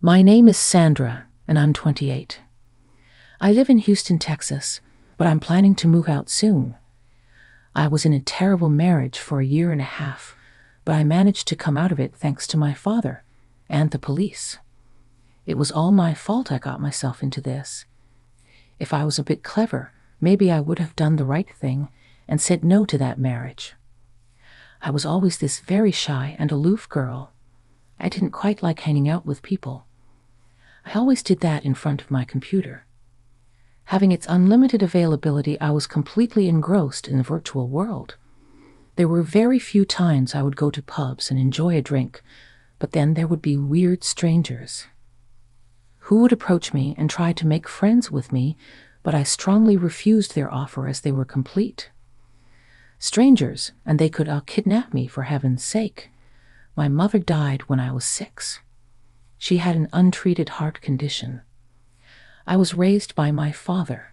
My name is Sandra, and I'm 28. I live in Houston, Texas, but I'm planning to move out soon. I was in a terrible marriage for a year and a half, but I managed to come out of it thanks to my father and the police. It was all my fault I got myself into this. If I was a bit clever, maybe I would have done the right thing and said no to that marriage. I was always this very shy and aloof girl. I didn't quite like hanging out with people. I always did that in front of my computer. Having its unlimited availability, I was completely engrossed in the virtual world. There were very few times I would go to pubs and enjoy a drink, but then there would be weird strangers who would approach me and try to make friends with me, but I strongly refused their offer as they were complete strangers, and they could kidnap me for heaven's sake. My mother died when I was 6. She had an untreated heart condition. I was raised by my father.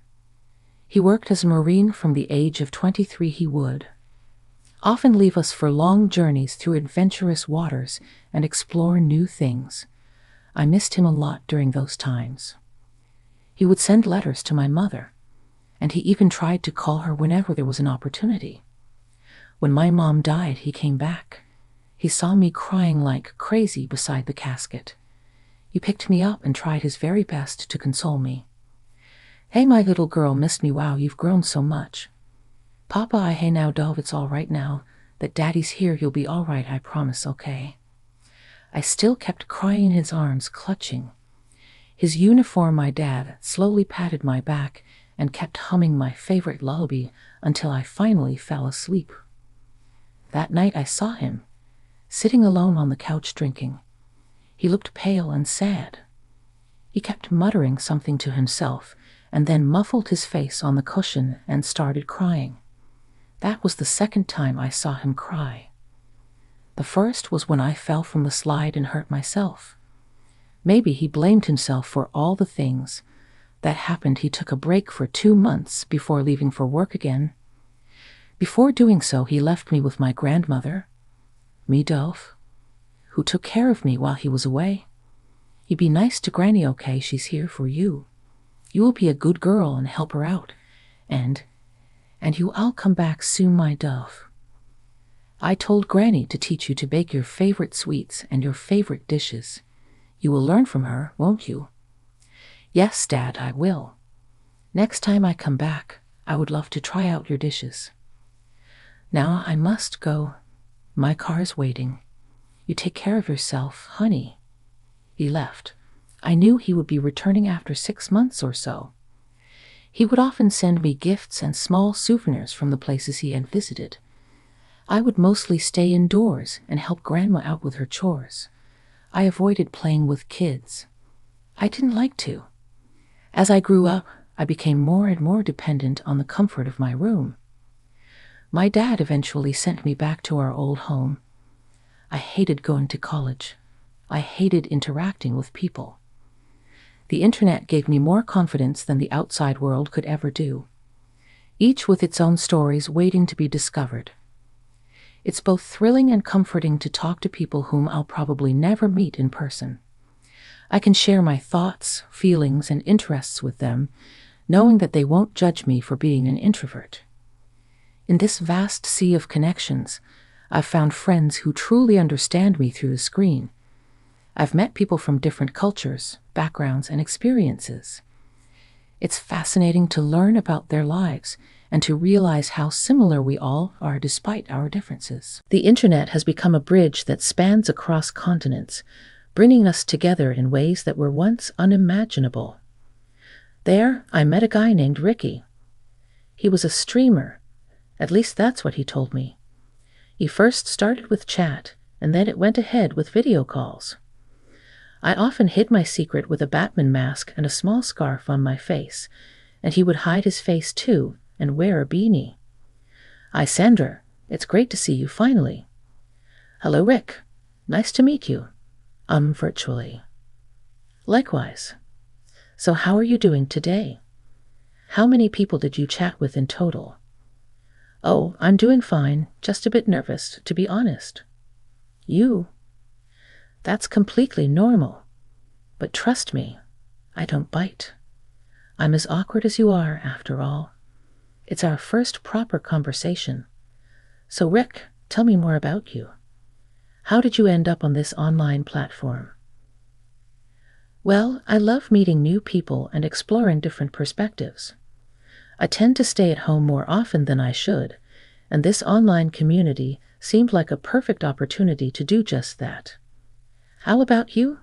He worked as a Marine from the age of 23. He would often leave us for long journeys through adventurous waters and explore new things. I missed him a lot during those times. He would send letters to my mother, and he even tried to call her whenever there was an opportunity. When my mom died, he came back. He saw me crying like crazy beside the casket. He picked me up and tried his very best to console me. "Hey, my little girl missed me. Wow, you've grown so much. Papa, hey now, Dove, it's all right now. That Daddy's here, you'll be all right, I promise, okay?" I still kept crying in his arms, clutching his uniform. My dad slowly patted my back and kept humming my favorite lullaby until I finally fell asleep. That night I saw him, sitting alone on the couch drinking. He looked pale and sad. He kept muttering something to himself and then muffled his face on the cushion and started crying. That was the second time I saw him cry. The first was when I fell from the slide and hurt myself. Maybe he blamed himself for all the things that happened. He took a break for 2 months before leaving for work again. Before doing so, he left me with my grandmother, Dove, who took care of me while he was away. "You be nice to Granny, okay? She's here for you. You will be a good girl and help her out. And I'll come back soon, my Dove. I told Granny to teach you to bake your favorite sweets and your favorite dishes. You will learn from her, won't you?" "Yes, Dad, I will. Next time I come back, I would love to try out your dishes. Now I must go. My car's waiting. You take care of yourself, honey." He left. I knew he would be returning after 6 months or so. He would often send me gifts and small souvenirs from the places he had visited. I would mostly stay indoors and help Grandma out with her chores. I avoided playing with kids. I didn't like to. As I grew up, I became more and more dependent on the comfort of my room. My dad eventually sent me back to our old home. I hated going to college. I hated interacting with people. The internet gave me more confidence than the outside world could ever do, each with its own stories waiting to be discovered. It's both thrilling and comforting to talk to people whom I'll probably never meet in person. I can share my thoughts, feelings, and interests with them, knowing that they won't judge me for being an introvert. In this vast sea of connections, I've found friends who truly understand me through the screen. I've met people from different cultures, backgrounds, and experiences. It's fascinating to learn about their lives and to realize how similar we all are despite our differences. The internet has become a bridge that spans across continents, bringing us together in ways that were once unimaginable. There, I met a guy named Ricky. He was a streamer. At least that's what he told me. He first started with chat, and then it went ahead with video calls. I often hid my secret with a Batman mask and a small scarf on my face, and he would hide his face too and wear a beanie. "Hi, Sandra. It's great to see you finally." "Hello, Rick. Nice to meet you." Virtually. "Likewise. So how are you doing today? How many people did you chat with in total?" "Oh, I'm doing fine, just a bit nervous, to be honest." "You?" "That's completely normal. But trust me, I don't bite. I'm as awkward as you are, after all. It's our first proper conversation. So, Rick, tell me more about you. How did you end up on this online platform? Well, I love meeting new people and exploring different perspectives. I tend to stay at home more often than I should, and this online community seemed like a perfect opportunity to do just that. How about you?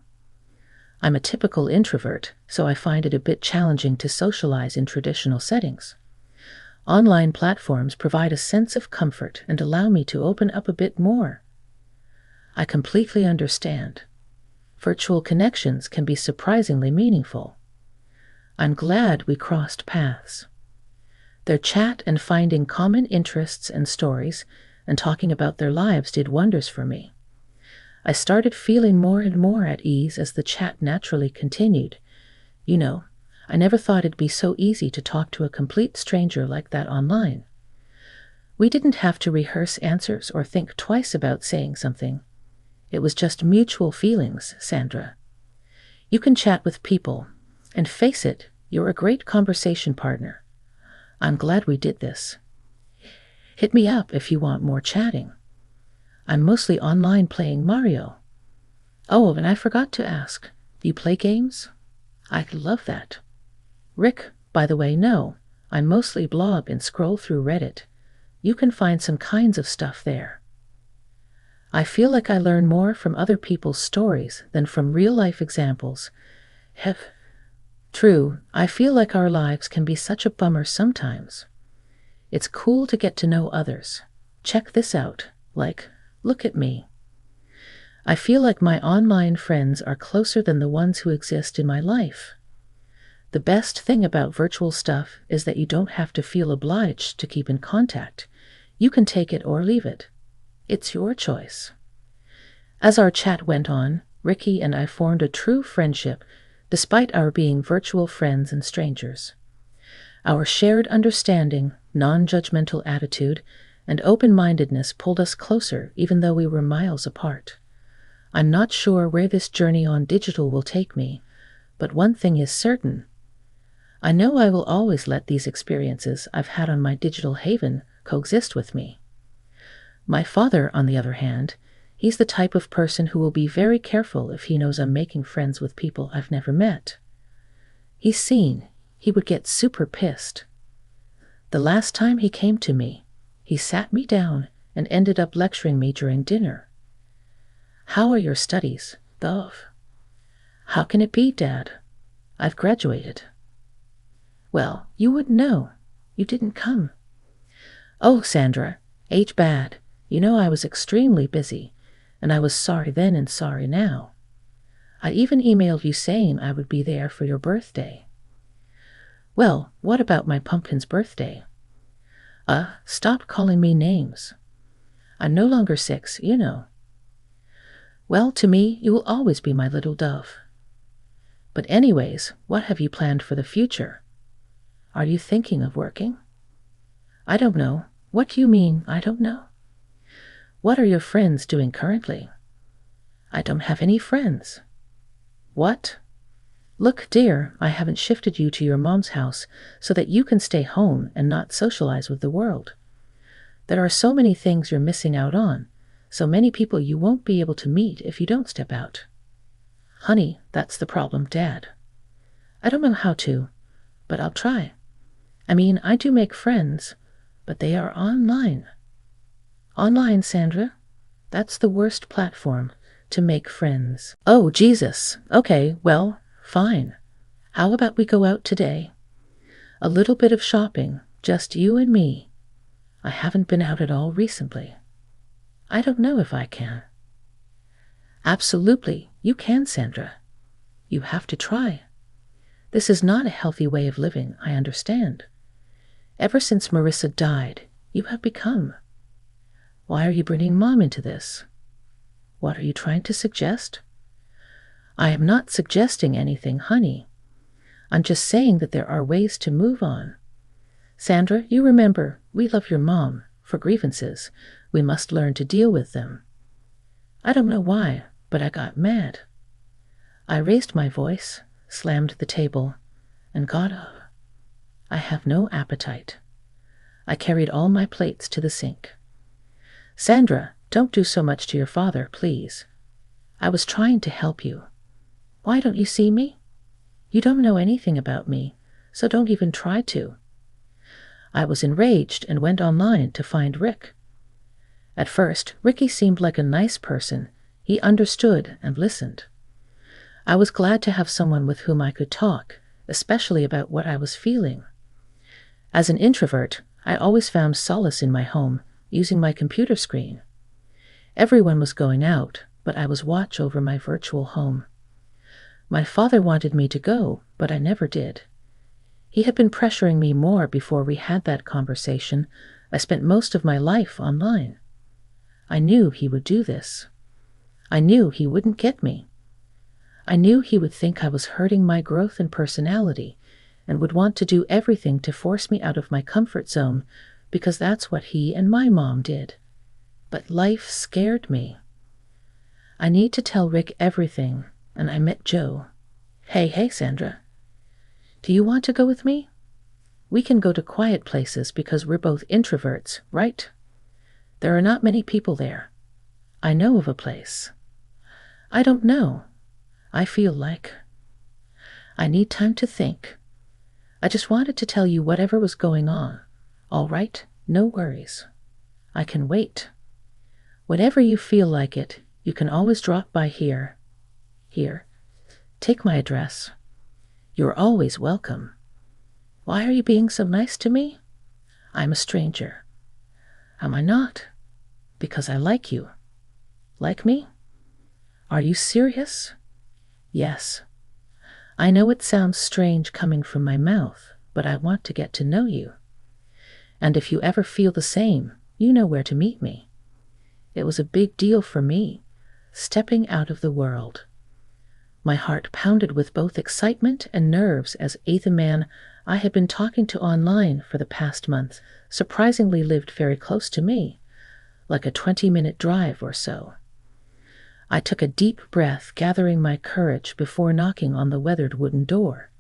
I'm a typical introvert, so I find it a bit challenging to socialize in traditional settings. Online platforms provide a sense of comfort and allow me to open up a bit more. I completely understand. Virtual connections can be surprisingly meaningful. I'm glad we crossed paths. Their chat and finding common interests and stories and talking about their lives did wonders for me. I started feeling more and more at ease as the chat naturally continued. You know, I never thought it'd be so easy to talk to a complete stranger like that online. We didn't have to rehearse answers or think twice about saying something. It was just mutual feelings, Sandra. You can chat with people, and face it, you're a great conversation partner. I'm glad we did this. Hit me up if you want more chatting. I'm mostly online playing Mario. Oh, and I forgot to ask, do you play games? I love that. Rick, by the way, no, I mostly blog and scroll through Reddit. You can find some kinds of stuff there. I feel like I learn more from other people's stories than from real-life examples. True, I feel like our lives can be such a bummer sometimes. It's cool to get to know others. Check this out, like, look at me. I feel like my online friends are closer than the ones who exist in my life. The best thing about virtual stuff is that you don't have to feel obliged to keep in contact. You can take it or leave it. It's your choice. As our chat went on, Ricky and I formed a true friendship, despite our being virtual friends and strangers. Our shared understanding, non-judgmental attitude, and open-mindedness pulled us closer even though we were miles apart. I'm not sure where this journey on digital will take me, but one thing is certain. I know I will always let these experiences I've had on my digital haven coexist with me. My father, on the other hand, he's the type of person who will be very careful if he knows I'm making friends with people I've never met. He's seen. He would get super pissed. The last time he came to me, he sat me down and ended up lecturing me during dinner. How are your studies, Dove? How can it be, Dad? I've graduated. Well, you wouldn't know. You didn't come. Oh, Sandra, ain't bad. You know I was extremely busy, and I was sorry then and sorry now. I even emailed you saying I would be there for your birthday. Well, what about my pumpkin's birthday? Stop calling me names. I'm no longer 6, you know. Well, to me, you will always be my little dove. But anyways, what have you planned for the future? Are you thinking of working? I don't know. What do you mean, I don't know? What are your friends doing currently? I don't have any friends. What? Look, dear, I haven't shifted you to your mom's house so that you can stay home and not socialize with the world. There are so many things you're missing out on, so many people you won't be able to meet if you don't step out. Honey, that's the problem, Dad. I don't know how to, but I'll try. I mean, I do make friends, but they are online. Online, Sandra? That's the worst platform to make friends. Oh, Jesus. Okay, well, fine. How about we go out today? A little bit of shopping, just you and me. I haven't been out at all recently. I don't know if I can. Absolutely, you can, Sandra. You have to try. This is not a healthy way of living, I understand. Ever since Marissa died, you have become. Why are you bringing Mom into this? What are you trying to suggest? I am not suggesting anything, honey. I'm just saying that there are ways to move on. Sandra, you remember, we love your mom. For grievances, we must learn to deal with them. I don't know why, but I got mad. I raised my voice, slammed the table, and got up. I have no appetite. I carried all my plates to the sink. Sandra, don't do so much to your father, please. I was trying to help you. Why don't you see me? You don't know anything about me, so don't even try to. I was enraged and went online to find Rick. At first, Ricky seemed like a nice person. He understood and listened. I was glad to have someone with whom I could talk, especially about what I was feeling. As an introvert, I always found solace in my home, using my computer screen. Everyone was going out, but I was watch over my virtual home. My father wanted me to go, but I never did. He had been pressuring me more before we had that conversation. I spent most of my life online. I knew he would do this. I knew he wouldn't get me. I knew he would think I was hurting my growth and personality and would want to do everything to force me out of my comfort zone because that's what he and my mom did. But life scared me. I need to tell Rick everything, and I met Joe. Hey, Sandra. Do you want to go with me? We can go to quiet places because we're both introverts, right? There are not many people there. I know of a place. I don't know. I feel like I need time to think. I just wanted to tell you whatever was going on. All right? No worries. I can wait. Whenever you feel like it, you can always drop by here. Here. Take my address. You're always welcome. Why are you being so nice to me? I'm a stranger. Am I not? Because I like you. Like me? Are you serious? Yes. I know it sounds strange coming from my mouth, but I want to get to know you. And if you ever feel the same, you know where to meet me. It was a big deal for me, stepping out of the world. My heart pounded with both excitement and nerves as the man I had been talking to online for the past month surprisingly lived very close to me, like a 20-minute drive or so. I took a deep breath, gathering my courage before knocking on the weathered wooden door.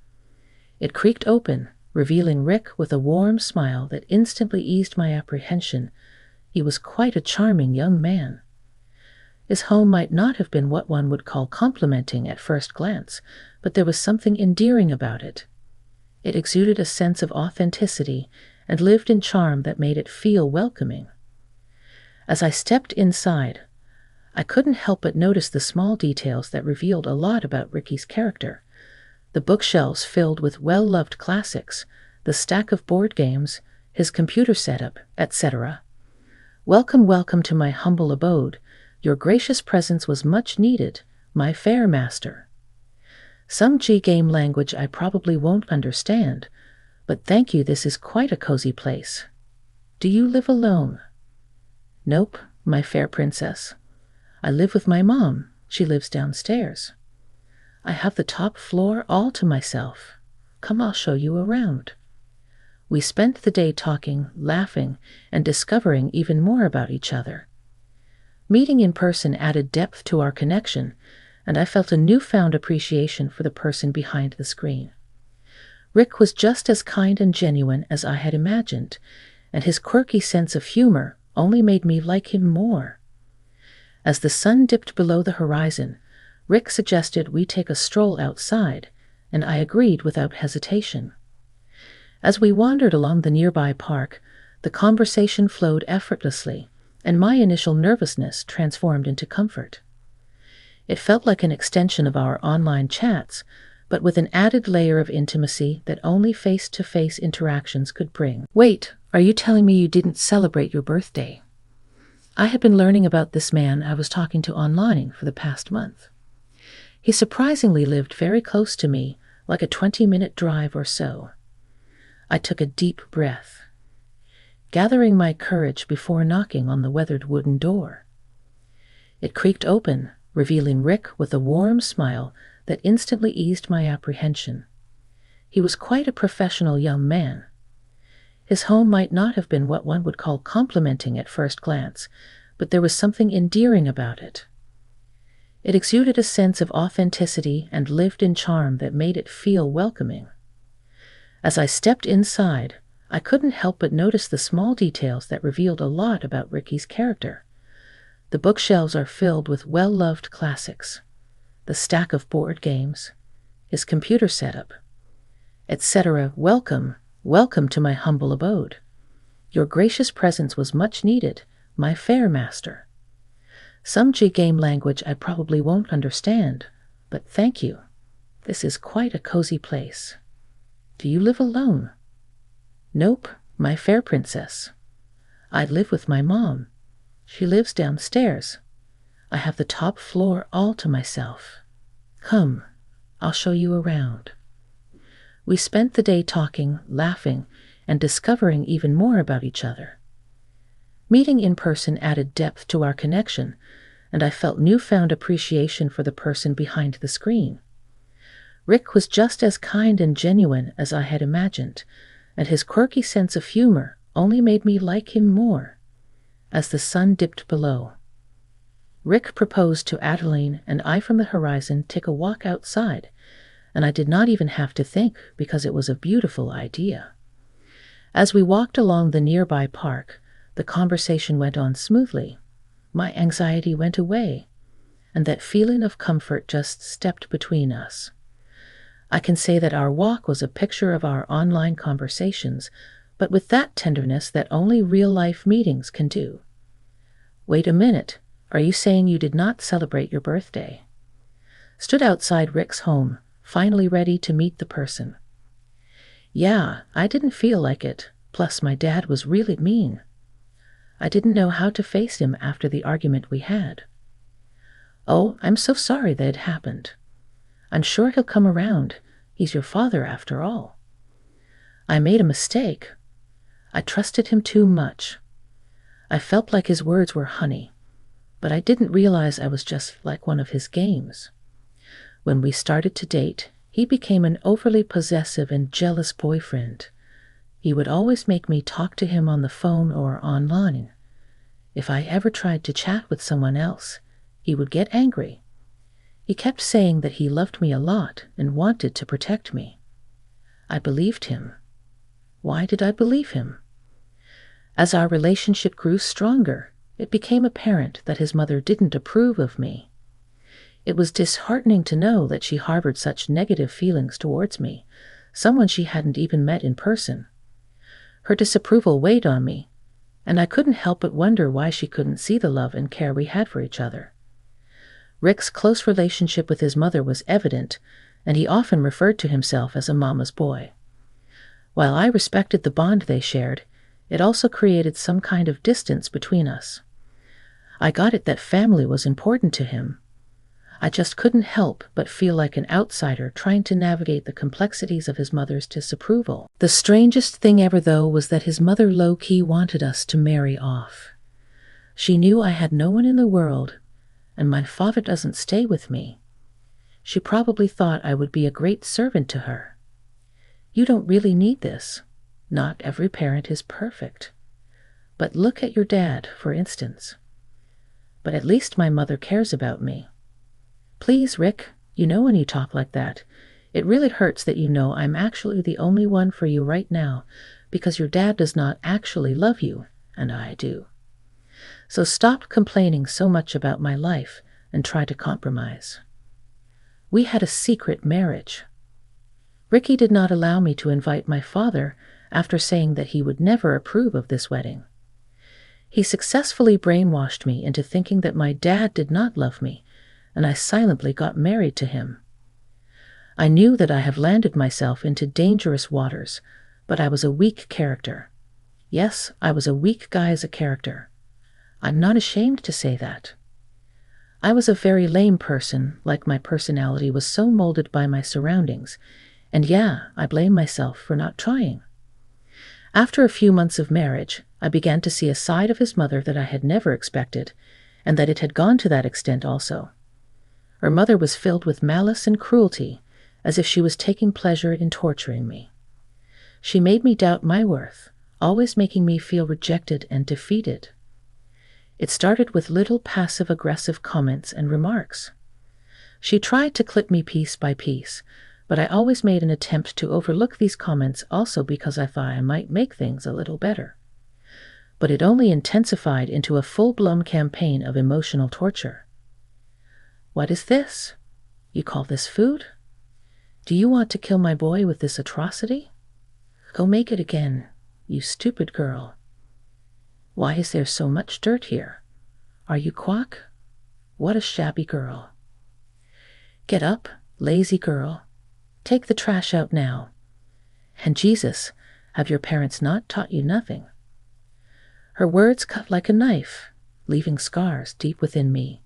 It creaked open, revealing Rick with a warm smile that instantly eased my apprehension. He was quite a charming young man. His home might not have been what one would call complimenting at first glance, but there was something endearing about it. It exuded a sense of authenticity and lived in charm that made it feel welcoming. As I stepped inside, I couldn't help but notice the small details that revealed a lot about Ricky's character. The bookshelves filled with well-loved classics, the stack of board games, his computer setup, etc. Welcome to my humble abode. Your gracious presence was much needed, my fair master. Some G-game language I probably won't understand, but thank you, this is quite a cozy place. Do you live alone? Nope, my fair princess. I live with my mom. She lives downstairs. I have the top floor all to myself. Come, I'll show you around. We spent the day talking, laughing, and discovering even more about each other. Meeting in person added depth to our connection, and I felt a newfound appreciation for the person behind the screen. Rick was just as kind and genuine as I had imagined, and his quirky sense of humor only made me like him more. As the sun dipped below the horizon, Rick suggested we take a stroll outside, and I agreed without hesitation. As we wandered along the nearby park, the conversation flowed effortlessly, and my initial nervousness transformed into comfort. It felt like an extension of our online chats, but with an added layer of intimacy that only face-to-face interactions could bring. Wait, are you telling me you didn't celebrate your birthday? I had been learning about this man I was talking to online for the past month. He surprisingly lived very close to me, like a 20-minute drive or so. I took a deep breath, gathering my courage before knocking on the weathered wooden door. It creaked open, revealing Rick with a warm smile that instantly eased my apprehension. He was quite a professional young man. His home might not have been what one would call complimenting at first glance, but there was something endearing about it. It exuded a sense of authenticity and lived-in charm that made it feel welcoming. As I stepped inside, I couldn't help but notice the small details that revealed a lot about Ricky's character. The bookshelves are filled with well-loved classics, the stack of board games, his computer setup, etc. Welcome, welcome to my humble abode. Your gracious presence was much needed, my fair master. Some G-game language I probably won't understand, but thank you. This is quite a cozy place. Do you live alone? Nope, my fair princess. I live with my mom. She lives downstairs. I have the top floor all to myself. Come, I'll show you around. We spent the day talking, laughing, and discovering even more about each other. Meeting in person added depth to our connection, and I felt newfound appreciation for the person behind the screen. Rick was just as kind and genuine as I had imagined, and his quirky sense of humor only made me like him more. As the sun dipped below, Rick proposed to Adeline, and I from the horizon took a walk outside, and I did not even have to think because it was a beautiful idea. As we walked along the nearby park, the conversation went on smoothly. My anxiety went away, and that feeling of comfort just stepped between us. I can say that our walk was a picture of our online conversations, but with that tenderness that only real-life meetings can do. Wait a minute, are you saying you did not celebrate your birthday? Stood outside Rick's home, finally ready to meet the person. Yeah, I didn't feel like it, plus my dad was really mean. I didn't know how to face him after the argument we had. Oh, I'm so sorry that it happened. I'm sure he'll come around. He's your father after all. I made a mistake. I trusted him too much. I felt like his words were honey, but I didn't realize I was just like one of his games. When we started to date, he became an overly possessive and jealous boyfriend. He would always make me talk to him on the phone or online. If I ever tried to chat with someone else, he would get angry. He kept saying that he loved me a lot and wanted to protect me. I believed him. Why did I believe him? As our relationship grew stronger, it became apparent that his mother didn't approve of me. It was disheartening to know that she harbored such negative feelings towards me, someone she hadn't even met in person. Her disapproval weighed on me, and I couldn't help but wonder why she couldn't see the love and care we had for each other. Rick's close relationship with his mother was evident, and he often referred to himself as a mama's boy. While I respected the bond they shared, it also created some kind of distance between us. I got it that family was important to him. I just couldn't help but feel like an outsider trying to navigate the complexities of his mother's disapproval. The strangest thing ever, though, was that his mother low-key wanted us to marry off. She knew I had no one in the world, and my father doesn't stay with me. She probably thought I would be a great servant to her. You don't really need this. Not every parent is perfect. But look at your dad, for instance. But at least my mother cares about me. Please, Rick, you know when you talk like that, it really hurts that you know I'm actually the only one for you right now because your dad does not actually love you, and I do. So stop complaining so much about my life and try to compromise. We had a secret marriage. Ricky did not allow me to invite my father after saying that he would never approve of this wedding. He successfully brainwashed me into thinking that my dad did not love me, and I silently got married to him. I knew that I have landed myself into dangerous waters, but I was a weak character. Yes, I was a weak guy as a character. I'm not ashamed to say that. I was a very lame person, like my personality was so molded by my surroundings, and yeah, I blame myself for not trying. After a few months of marriage, I began to see a side of his mother that I had never expected, and that it had gone to that extent also. Her mother was filled with malice and cruelty, as if she was taking pleasure in torturing me. She made me doubt my worth, always making me feel rejected and defeated. It started with little passive-aggressive comments and remarks. She tried to clip me piece by piece, but I always made an attempt to overlook these comments also because I thought I might make things a little better. But it only intensified into a full-blown campaign of emotional torture. What is this? You call this food? Do you want to kill my boy with this atrocity? Go make it again, you stupid girl. Why is there so much dirt here? Are you quack? What a shabby girl. Get up, lazy girl. Take the trash out now. And Jesus, have your parents not taught you nothing? Her words cut like a knife, leaving scars deep within me.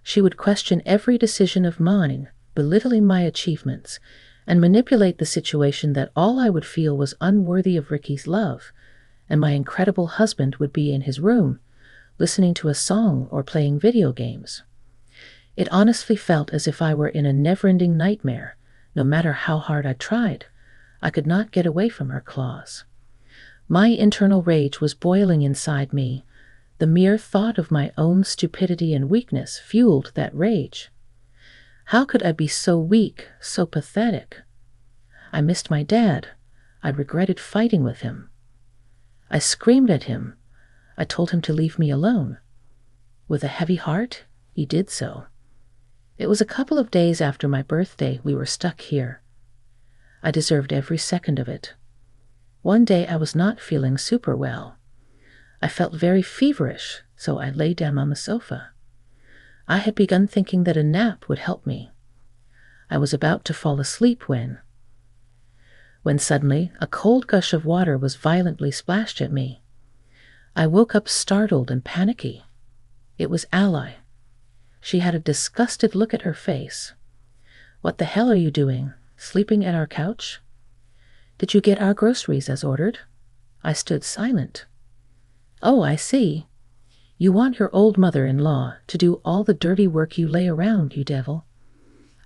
She would question every decision of mine, belittling my achievements, and manipulate the situation that all I would feel was unworthy of Ricky's love, and my incredible husband would be in his room, listening to a song or playing video games. It honestly felt as if I were in a never-ending nightmare. No matter how hard I tried, I could not get away from her claws. My internal rage was boiling inside me. The mere thought of my own stupidity and weakness fueled that rage. How could I be so weak, so pathetic? I missed my dad. I regretted fighting with him. I screamed at him. I told him to leave me alone. With a heavy heart, he did so. It was a couple of days after my birthday we were stuck here. I deserved every second of it. One day I was not feeling super well. I felt very feverish, so I lay down on the sofa. I had begun thinking that a nap would help me. I was about to fall asleep when suddenly a cold gush of water was violently splashed at me. I woke up startled and panicky. It was Ally. She had a disgusted look at her face. What the hell are you doing? Sleeping at our couch? Did you get our groceries as ordered? I stood silent. Oh, I see. You want your old mother-in-law to do all the dirty work you lay around, you devil.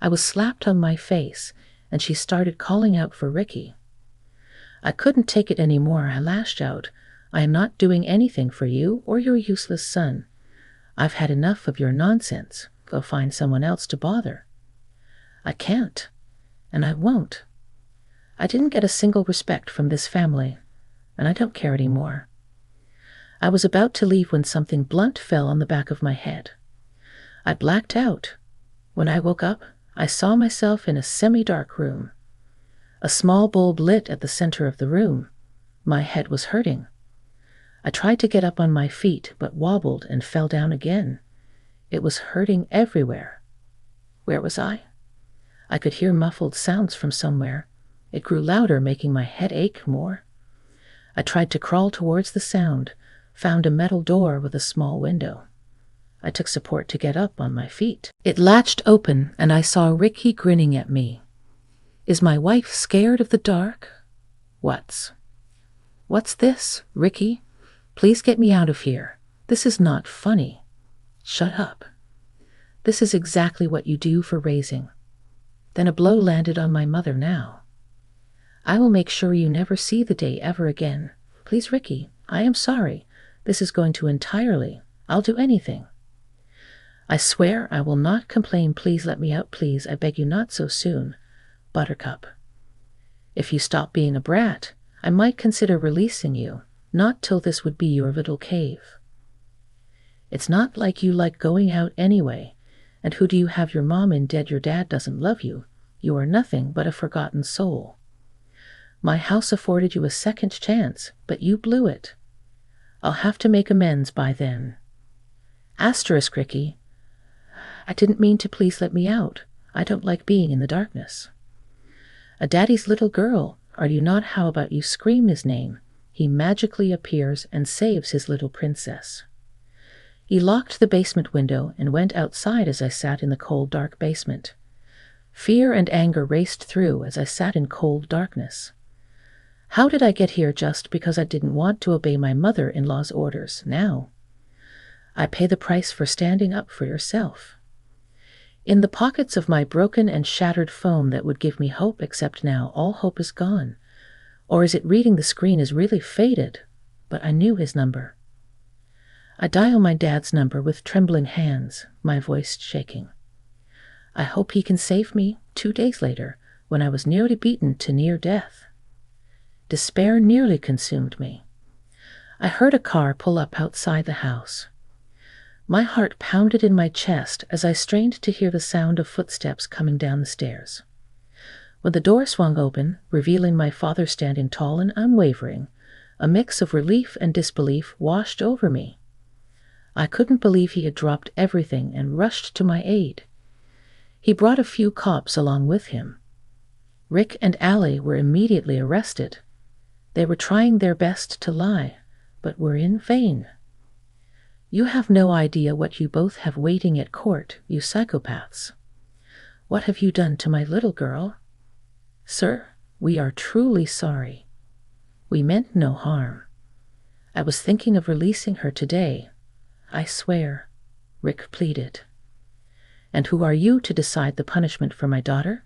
I was slapped on my face, and she started calling out for Ricky. I couldn't take it anymore. I lashed out. I am not doing anything for you or your useless son. I've had enough of your nonsense. Go find someone else to bother. I can't, and I won't. I didn't get a single respect from this family, and I don't care anymore. I was about to leave when something blunt fell on the back of my head. I blacked out. When I woke up, I saw myself in a semi-dark room. A small bulb lit at the center of the room. My head was hurting. I tried to get up on my feet, but wobbled and fell down again. It was hurting everywhere. Where was I? I could hear muffled sounds from somewhere. It grew louder, making my head ache more. I tried to crawl towards the sound, found a metal door with a small window. I took support to get up on my feet. It latched open, and I saw Ricky grinning at me. Is my wife scared of the dark? What's this, Ricky? Please get me out of here. This is not funny. Shut up. This is exactly what you do for raising. Then a blow landed on my mother now. I will make sure you never see the day ever again. Please, Ricky, I am sorry. This is going to entirely. I'll do anything. I swear I will not complain. Please let me out, please. I beg you, not so soon. Buttercup. If you stop being a brat, I might consider releasing you. Not till this would be your little cave. It's not like you like going out anyway. And who do you have your mom in dead? Your dad doesn't love you. You are nothing but a forgotten soul. My house afforded you a second chance, but you blew it. I'll have to make amends by then. Asterisk, Ricky. I didn't mean to. Please let me out. I don't like being in the darkness. A daddy's little girl, are you not? How about you scream his name? He magically appears and saves his little princess. He locked the basement window and went outside as I sat in the cold, dark basement. Fear and anger raced through as I sat in cold darkness. How did I get here just because I didn't want to obey my mother-in-law's orders now? I pay the price for standing up for yourself. In the pockets of my broken and shattered phone that would give me hope, except now all hope is gone. Or is it reading the screen is really faded? But I knew his number. I dial my dad's number with trembling hands, my voice shaking. I hope he can save me. 2 days later, when I was nearly beaten to near death. Despair nearly consumed me. I heard a car pull up outside the house. My heart pounded in my chest as I strained to hear the sound of footsteps coming down the stairs. When the door swung open, revealing my father standing tall and unwavering, a mix of relief and disbelief washed over me. I couldn't believe he had dropped everything and rushed to my aid. He brought a few cops along with him. Rick and Allie were immediately arrested. They were trying their best to lie, but were in vain. You have no idea what you both have waiting at court, you psychopaths. What have you done to my little girl? Sir, we are truly sorry. We meant no harm. I was thinking of releasing her today. I swear, Rick pleaded. And who are you to decide the punishment for my daughter?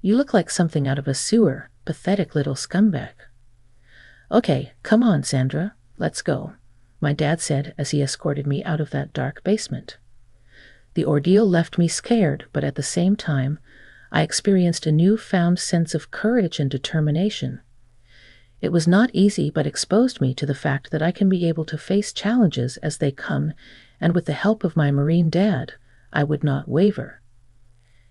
You look like something out of a sewer, pathetic little scumbag. Okay, come on, Sandra, let's go, my dad said as he escorted me out of that dark basement. The ordeal left me scared, but at the same time, I experienced a newfound sense of courage and determination. It was not easy, but exposed me to the fact that I can be able to face challenges as they come, and with the help of my Marine dad, I would not waver.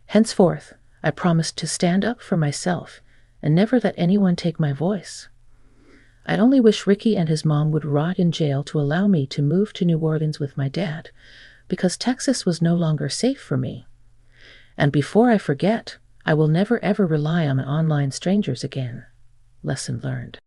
Henceforth, I promised to stand up for myself and never let anyone take my voice. I only wish Ricky and his mom would rot in jail to allow me to move to New Orleans with my dad, because Texas was no longer safe for me. And before I forget, I will never ever rely on online strangers again. Lesson learned.